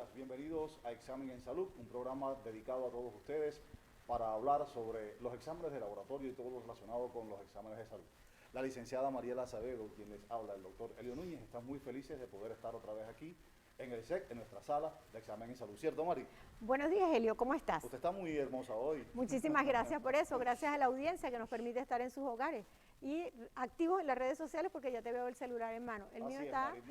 días, bienvenidos a Examen en Salud, un programa dedicado a todos ustedes para hablar sobre los exámenes de laboratorio y todo lo relacionado con los exámenes de salud. La licenciada Mariela Acevedo, quien les habla, el doctor Elio Núñez, están muy felices de poder estar otra vez aquí en el SEC, en nuestra sala de examen en salud. ¿Cierto, Mari? Buenos días, Elio, ¿cómo estás? Usted está muy hermosa hoy. Muchísimas gracias por eso, gracias a la audiencia que nos permite estar en sus hogares y activos en las redes sociales porque ya te veo el celular en mano. El mío está... Mari.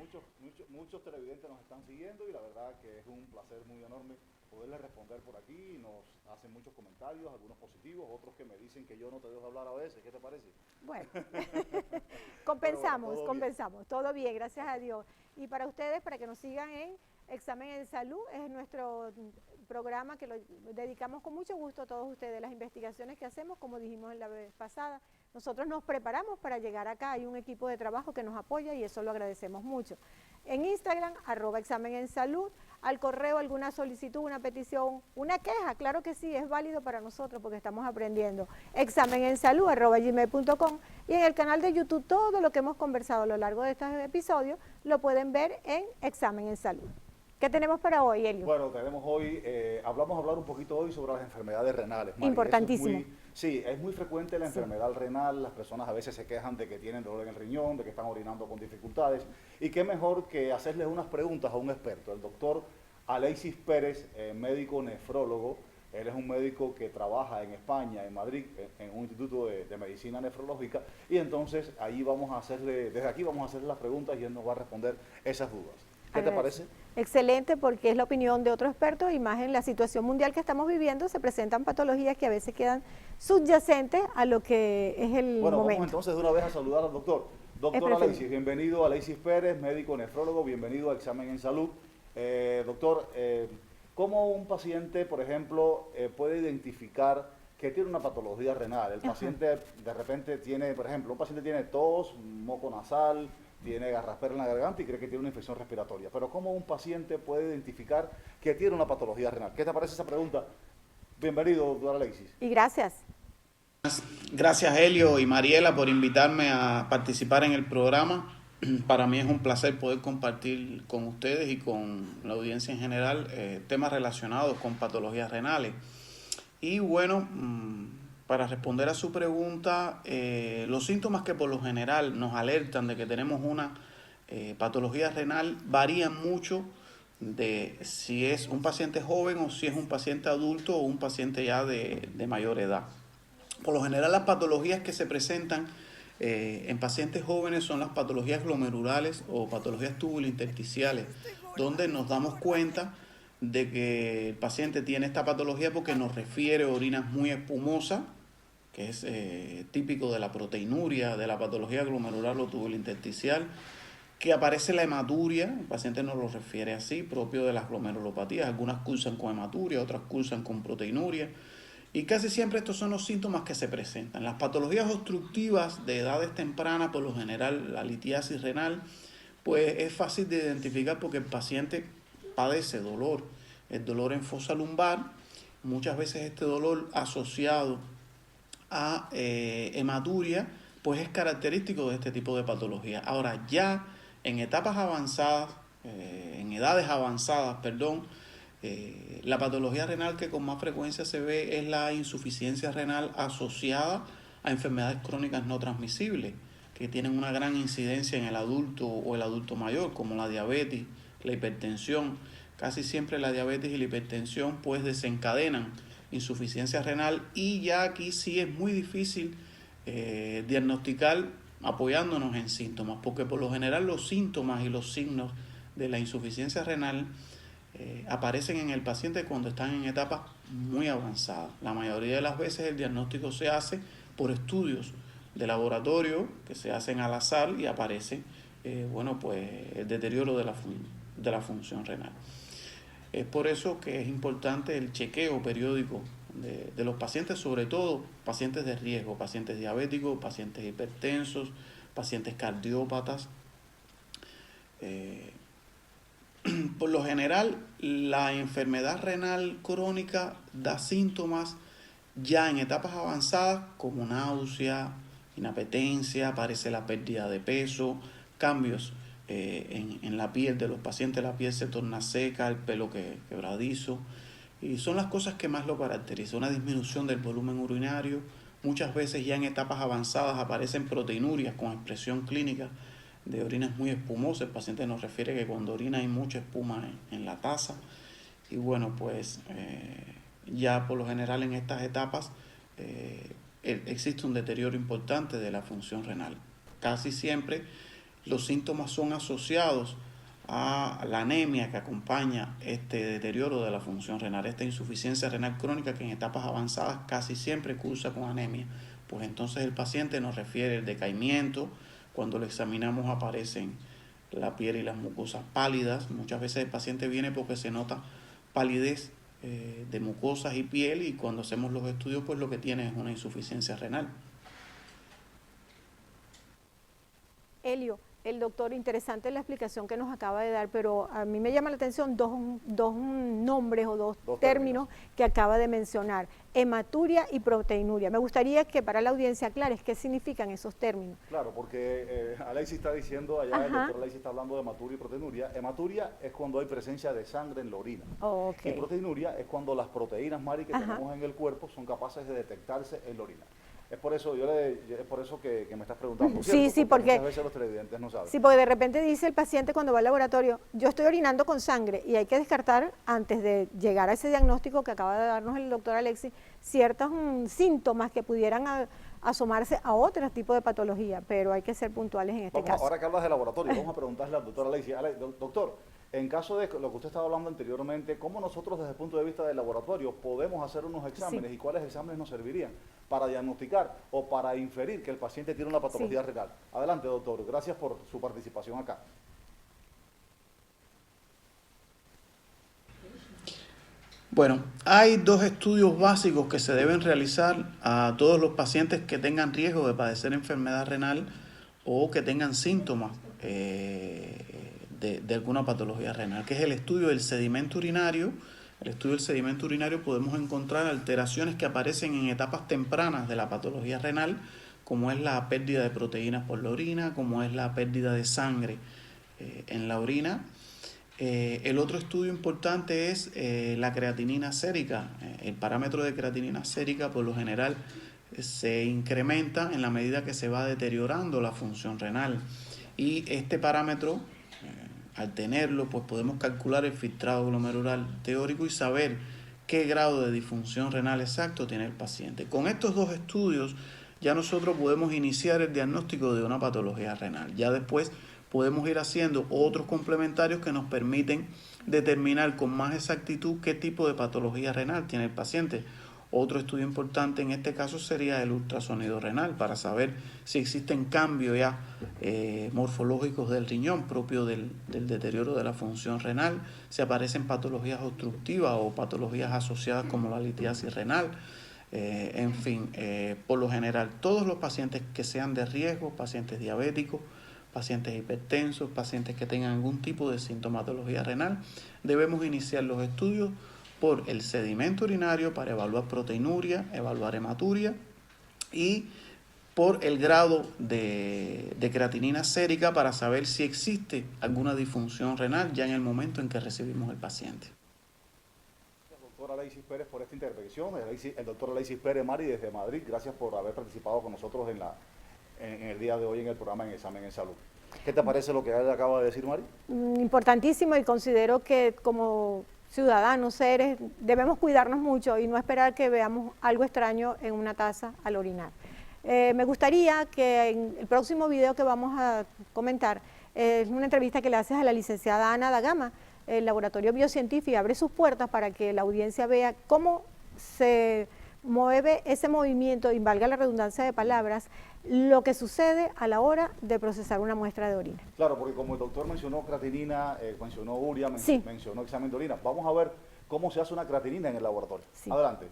Muchos televidentes nos están siguiendo y la verdad que es un placer muy enorme poderles responder por aquí. Nos hacen muchos comentarios, algunos positivos, otros que me dicen que yo no te dejo hablar a veces. ¿Qué te parece? Bueno, compensamos, bueno, todo bien, gracias a Dios. Y para ustedes, para que nos sigan en Examen en Salud, es nuestro programa que lo dedicamos con mucho gusto a todos ustedes. Las investigaciones que hacemos, como dijimos en la vez pasada, nosotros nos preparamos para llegar acá, hay un equipo de trabajo que nos apoya y eso lo agradecemos mucho. En Instagram, @Examen en Salud, al correo alguna solicitud, una petición, una queja, claro que sí, es válido para nosotros porque estamos aprendiendo. Examenensalud @gmail.com y en el canal de YouTube todo lo que hemos conversado a lo largo de estos episodios lo pueden ver en Examen en Salud. ¿Qué tenemos para hoy, Elio? Bueno, tenemos hoy, vamos a hablar un poquito hoy sobre las enfermedades renales. Mari. Importantísimo. Sí, es muy frecuente la enfermedad renal, las personas a veces se quejan de que tienen dolor en el riñón, de que están orinando con dificultades, y qué mejor que hacerles unas preguntas a un experto, el doctor Alexis Pérez, médico nefrólogo. Él es un médico que trabaja en España, en Madrid, en un instituto de medicina nefrológica, y entonces ahí vamos a hacerle, desde aquí vamos a hacerle las preguntas y él nos va a responder esas dudas. ¿Qué te parece? Excelente, porque es la opinión de otros expertos y más en la situación mundial que estamos viviendo, se presentan patologías que a veces quedan subyacentes a lo que es el momento. Vamos entonces de una vez a saludar al doctor. Doctor Alexis, bienvenido. Alexis Pérez, médico nefrólogo, bienvenido a Examen en Salud. Doctor, ¿cómo un paciente, por ejemplo, puede identificar que tiene una patología renal? El paciente de repente tiene, por ejemplo, un paciente tiene tos, moco nasal, tiene garraspera en la garganta y cree que tiene una infección respiratoria. Pero ¿cómo un paciente puede identificar que tiene una patología renal? ¿Qué te parece esa pregunta? Bienvenido, doctor Alexis. Y gracias. Gracias, Elio y Mariela, por invitarme a participar en el programa. Para mí es un placer poder compartir con ustedes y con la audiencia en general temas relacionados con patologías renales. Y bueno, para responder a su pregunta, los síntomas que por lo general nos alertan de que tenemos una patología renal varían mucho de si es un paciente joven o si es un paciente adulto o un paciente ya de mayor edad. Por lo general, las patologías que se presentan en pacientes jóvenes son las patologías glomerulales o patologías tubulointersticiales, donde nos damos cuenta de que el paciente tiene esta patología porque nos refiere orinas muy espumosas, que es típico de la proteinuria, de la patología glomerular o tubulointersticial, que aparece la hematuria, el paciente nos lo refiere así, propio de las glomerulopatías. Algunas cursan con hematuria, otras cursan con proteinuria, y casi siempre estos son los síntomas que se presentan. Las patologías obstructivas de edades tempranas, por lo general la litiasis renal, pues es fácil de identificar porque el paciente padece dolor, el dolor en fosa lumbar, muchas veces este dolor asociado a hematuria, pues es característico de este tipo de patología. Ahora, ya en etapas avanzadas, en edades avanzadas, la patología renal que con más frecuencia se ve es la insuficiencia renal asociada a enfermedades crónicas no transmisibles, que tienen una gran incidencia en el adulto o el adulto mayor, como la diabetes, la hipertensión. Casi siempre la diabetes y la hipertensión pues desencadenan insuficiencia renal, y ya aquí sí es muy difícil diagnosticar apoyándonos en síntomas, porque por lo general los síntomas y los signos de la insuficiencia renal aparecen en el paciente cuando están en etapas muy avanzadas. La mayoría de las veces el diagnóstico se hace por estudios de laboratorio que se hacen al azar y aparece el deterioro de la función renal. Es por eso que es importante el chequeo periódico de los pacientes, sobre todo pacientes de riesgo, pacientes diabéticos, pacientes hipertensos, pacientes cardiópatas. Por lo general, la enfermedad renal crónica da síntomas ya en etapas avanzadas como náusea, inapetencia, aparece la pérdida de peso, cambios en la piel de los pacientes. La piel se torna seca, el pelo quebradizo, y son las cosas que más lo caracterizan. Una disminución del volumen urinario, muchas veces ya en etapas avanzadas aparecen proteinurias con expresión clínica de orinas muy espumosas. El paciente nos refiere que cuando orina hay mucha espuma en la taza, y bueno, pues ya por lo general en estas etapas existe un deterioro importante de la función renal. Casi siempre los síntomas son asociados a la anemia que acompaña este deterioro de la función renal, esta insuficiencia renal crónica que en etapas avanzadas casi siempre cursa con anemia. Pues entonces el paciente nos refiere el decaimiento. Cuando lo examinamos aparecen la piel y las mucosas pálidas. Muchas veces el paciente viene porque se nota palidez de mucosas y piel, y cuando hacemos los estudios pues lo que tiene es una insuficiencia renal. Helio, el doctor, interesante la explicación que nos acaba de dar, pero a mí me llama la atención dos nombres o dos términos que acaba de mencionar: hematuria y proteinuria. Me gustaría que para la audiencia aclares qué significan esos términos. Claro, porque Alexis está diciendo, allá el doctor Alexis está hablando de hematuria y proteinuria. Hematuria es cuando hay presencia de sangre en la orina. Y proteinuria es cuando las proteínas, Mari, que tenemos en el cuerpo son capaces de detectarse en la orina. Es por eso, que me estás preguntando. Sí, porque muchas veces los televidentes no saben. Sí, porque de repente dice el paciente cuando va al laboratorio: yo estoy orinando con sangre, y hay que descartar, antes de llegar a ese diagnóstico que acaba de darnos el doctor Alexis, ciertos síntomas que pudieran asomarse a otro tipo de patología, pero hay que ser puntuales en este caso. Ahora que hablas de laboratorio, vamos a preguntarle al doctor Alexis. Doctor, en caso de lo que usted estaba hablando anteriormente, ¿cómo nosotros desde el punto de vista del laboratorio podemos hacer unos exámenes y cuáles exámenes nos servirían para diagnosticar o para inferir que el paciente tiene una patología renal? Adelante, doctor. Gracias por su participación acá. Bueno, hay dos estudios básicos que se deben realizar a todos los pacientes que tengan riesgo de padecer enfermedad renal o que tengan síntomas de alguna patología renal, que es el estudio del sedimento urinario. El estudio del sedimento urinario podemos encontrar alteraciones que aparecen en etapas tempranas de la patología renal, como es la pérdida de proteínas por la orina, como es la pérdida de sangre en la orina. El otro estudio importante es la creatinina sérica. El parámetro de creatinina sérica por lo general se incrementa en la medida que se va deteriorando la función renal, y este parámetro, al tenerlo, pues podemos calcular el filtrado glomerular teórico y saber qué grado de disfunción renal exacto tiene el paciente. Con estos dos estudios ya nosotros podemos iniciar el diagnóstico de una patología renal. Ya después podemos ir haciendo otros complementarios que nos permiten determinar con más exactitud qué tipo de patología renal tiene el paciente. Otro estudio importante en este caso sería el ultrasonido renal, para saber si existen cambios ya morfológicos del riñón propio del deterioro de la función renal, si aparecen patologías obstructivas o patologías asociadas como la litiasis renal. En fin, por lo general todos los pacientes que sean de riesgo, pacientes diabéticos, pacientes hipertensos, pacientes que tengan algún tipo de sintomatología renal, debemos iniciar los estudios por el sedimento urinario para evaluar proteinuria, evaluar hematuria, y por el grado de creatinina sérica para saber si existe alguna disfunción renal ya en el momento en que recibimos el paciente. Gracias, doctor Alexis Pérez, por esta intervención. El doctor Alexis Pérez, Mari, desde Madrid, gracias por haber participado con nosotros en el día de hoy en el programa En Examen en Salud. ¿Qué te parece lo que él acaba de decir, Mari? Importantísimo, y considero que como ciudadanos, seres, debemos cuidarnos mucho y no esperar que veamos algo extraño en una taza al orinar. Me gustaría que en el próximo video que vamos a comentar es una entrevista que le haces a la licenciada Ana da Gama. El Laboratorio Biocientífico abre sus puertas para que la audiencia vea cómo se mueve ese movimiento, y valga la redundancia de palabras, lo que sucede a la hora de procesar una muestra de orina. Claro, porque como el doctor mencionó creatinina, mencionó urea, mencionó examen de orina, vamos a ver cómo se hace una creatinina en el laboratorio. Sí. Adelante.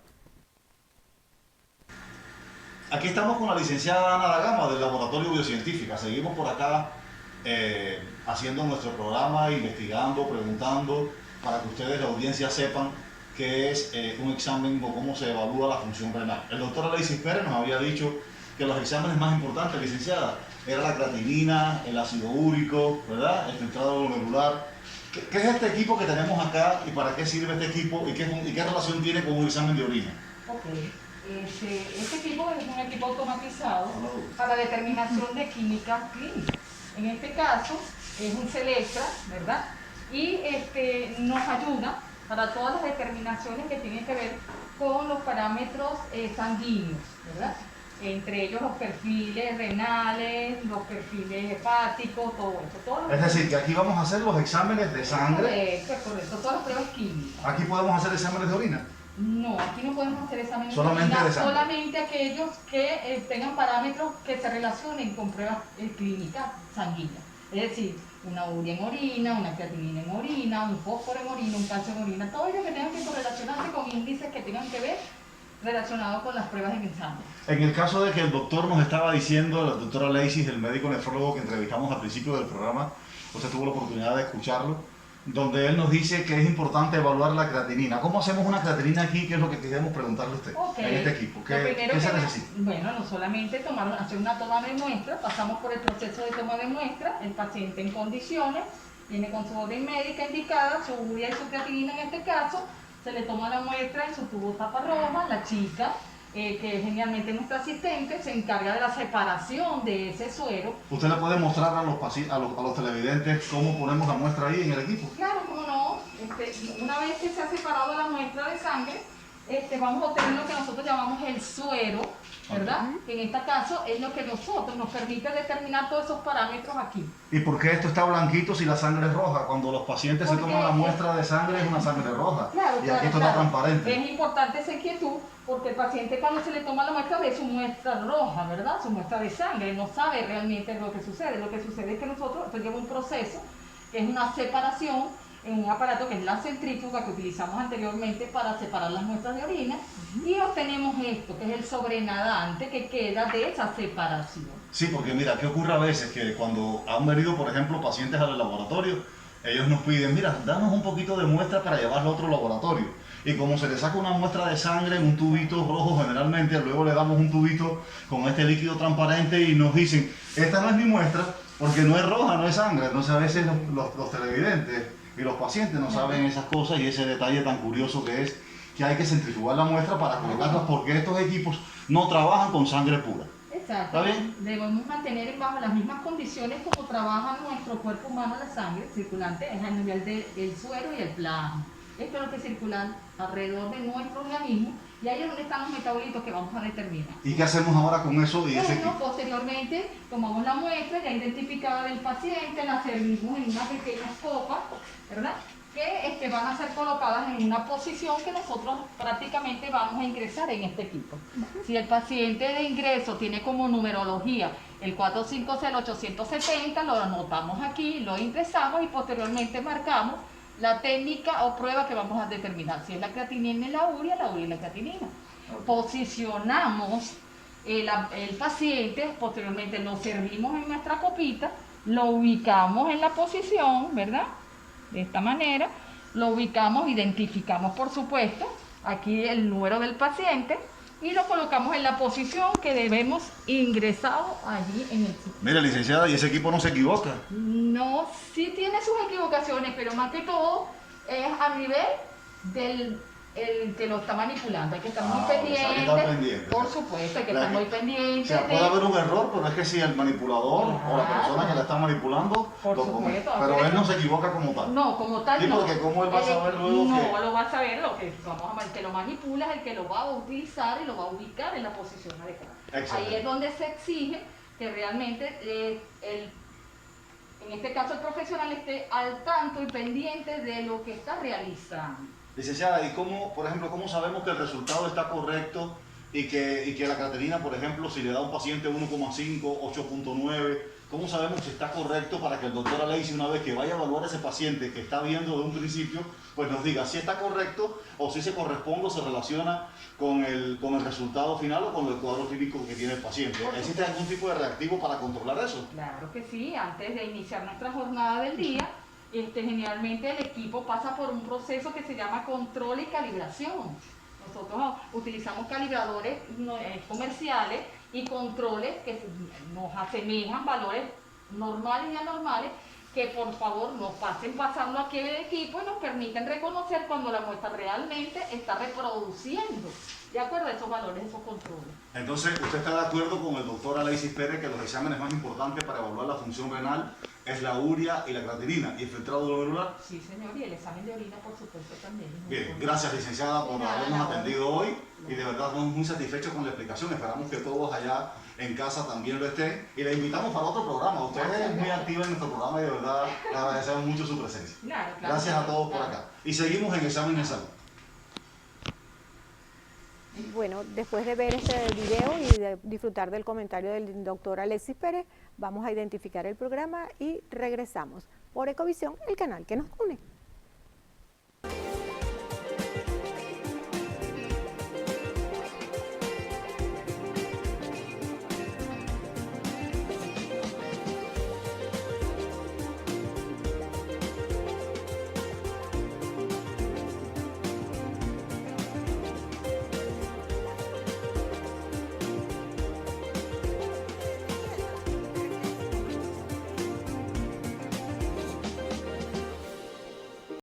Aquí estamos con la licenciada Ana da Gama del Laboratorio Biocientífico. Seguimos por acá haciendo nuestro programa, investigando, preguntando, para que ustedes, la audiencia, sepan qué es un examen o cómo se evalúa la función renal. El doctor Alexis Pérez nos había dicho que los exámenes más importantes, licenciada, era la creatinina, el ácido úrico, ¿verdad? El filtrado glomerular. ¿Qué es este equipo que tenemos acá y para qué sirve este equipo y qué relación tiene con un examen de orina? Ok, este equipo es un equipo automatizado para determinación de química clínica. En este caso es un Selectra, ¿verdad? Y nos ayuda para todas las determinaciones que tienen que ver con los parámetros sanguíneos, ¿verdad? Entre ellos los perfiles renales, los perfiles hepáticos, todo eso. Es decir, que aquí vamos a hacer los exámenes de sangre. Correcto, todas las pruebas químicas. ¿Aquí podemos hacer exámenes de orina? No, aquí no podemos hacer exámenes solamente de sangre. Solamente aquellos que tengan parámetros que se relacionen con pruebas clínicas sanguíneas. Es decir, una urea en orina, una creatinina en orina, un fósforo en orina, un calcio en orina, todo ello que tengan que correlacionarse con índices que tengan que ver relacionados con las pruebas en sangre. En el caso de que el doctor nos estaba diciendo, la doctora Leisis, el médico nefrólogo que entrevistamos al principio del programa, usted tuvo la oportunidad de escucharlo, donde él nos dice que es importante evaluar la creatinina. ¿Cómo hacemos una creatinina aquí? ¿Qué es lo que queremos preguntarle a usted en este equipo? ¿Qué se necesita? Bueno, no solamente hacer una toma de muestra, pasamos por el proceso de toma de muestra, el paciente en condiciones, viene con su orden médica indicada, su urea y su creatinina en este caso, se le toma la muestra en su tubo taparroja, la chica, que es genialmente nuestra asistente, se encarga de la separación de ese suero. ¿Usted le puede mostrar a los televidentes cómo ponemos la muestra ahí en el equipo? Claro, cómo no. Una vez que se ha separado la muestra de sangre, vamos a obtener lo que nosotros llamamos el suero, ¿verdad? Que en este caso es lo que nosotros nos permite determinar todos esos parámetros aquí. ¿Y por qué esto está blanquito si la sangre es roja? Cuando los pacientes se toman la muestra de sangre es una sangre roja. Claro, y aquí esto está transparente. Es importante esa inquietud porque el paciente cuando se le toma la muestra ve su muestra roja, ¿verdad? Su muestra de sangre, no sabe realmente lo que sucede. Lo que sucede es que nosotros, esto lleva un proceso que es una separación en un aparato que es la centrífuga que utilizamos anteriormente para separar las muestras de orina y obtenemos esto, que es el sobrenadante que queda de esa separación. Sí, porque mira, ¿qué ocurre a veces? Que cuando han venido, por ejemplo, pacientes al laboratorio, ellos nos piden, mira, danos un poquito de muestra para llevarlo a otro laboratorio. Y como se le saca una muestra de sangre en un tubito rojo generalmente, luego le damos un tubito con este líquido transparente y nos dicen, esta no es mi muestra porque no es roja, no es sangre. Entonces a veces los televidentes y los pacientes no saben esas cosas y ese detalle tan curioso que es que hay que centrifugar la muestra para colocarlas porque estos equipos no trabajan con sangre pura. Exacto. ¿Está bien? Debemos mantener bajo las mismas condiciones como trabaja nuestro cuerpo humano la sangre circulante, es a nivel del suero y el plasma. Esto es lo que circula alrededor de nuestro organismo y ahí es donde están los metabolitos que vamos a determinar. ¿Y qué hacemos ahora con eso y ese equipo? Posteriormente tomamos la muestra ya identificada del paciente, la servimos en unas pequeñas copas, ¿verdad? Que van a ser colocadas en una posición que nosotros prácticamente vamos a ingresar en este equipo. Si el paciente de ingreso tiene como numerología el 456-870, lo anotamos aquí, lo ingresamos y posteriormente marcamos la técnica o prueba que vamos a determinar, si es la creatinina y la urea y la creatinina. Posicionamos el paciente, posteriormente lo servimos en nuestra copita, lo ubicamos en la posición, ¿verdad? De esta manera, lo ubicamos, identificamos por supuesto, aquí el número del paciente y lo colocamos en la posición que debemos ingresado allí en el sitio. Mira, licenciada, ¿y ese equipo no se equivoca? No, sí tiene sus equivocaciones, pero más que todo es a nivel del que lo está manipulando. Hay que estar muy pendiente. Por supuesto, hay que estar muy pendiente. O sea, puede haber un error, pero es que si el manipulador o la persona que la está manipulando por lo supuesto, comete. Pero él no se equivoca como tal. No, como tal sí, no. Porque cómo él va a saber luego no, que... lo va a saber lo que el que lo manipula es el que lo va a utilizar y lo va a ubicar en la posición adecuada. Excelente. Ahí es donde se exige que realmente en este caso el profesional esté al tanto y pendiente de lo que está realizando. Licenciada, ¿y cómo, por ejemplo, cómo sabemos que el resultado está correcto y que la creatinina, por ejemplo, si le da a un paciente 1,5, 8,9, cómo sabemos si está correcto para que el doctor Aleisis, una vez que vaya a evaluar a ese paciente que está viendo de un principio, pues nos diga si está correcto o si se corresponde o se relaciona con el resultado final o con el cuadro clínico que tiene el paciente? ¿Existe algún tipo de reactivo para controlar eso? Claro que sí, antes de iniciar nuestra jornada del día, generalmente el equipo pasa por un proceso que se llama control y calibración. Nosotros utilizamos calibradores comerciales y controles que nos asemejan valores normales y anormales, que por favor nos pasen pasando aquí el equipo y nos permiten reconocer cuando la muestra realmente está reproduciendo, de acuerdo a esos valores, esos controles. Entonces, ¿usted está de acuerdo con el doctor Alexis Pérez que los exámenes más importantes para evaluar la función renal es la urea y la creatinina y el filtrado glomerular? Sí, señor, y el examen de orina, por supuesto, también. Bien, gracias, licenciada, por habernos atendido hoy y de verdad estamos muy satisfechos con la explicación. Esperamos que todos allá en casa también lo estén y le invitamos para otro programa. Usted es muy activa en nuestro programa y de verdad le agradecemos mucho su presencia. Claro, Gracias a todos por acá. Y seguimos en Examen en Salud. Bueno, después de ver este video y de disfrutar del comentario del doctor Alexis Pérez, vamos a identificar el programa y regresamos por Ecovisión, el canal que nos une.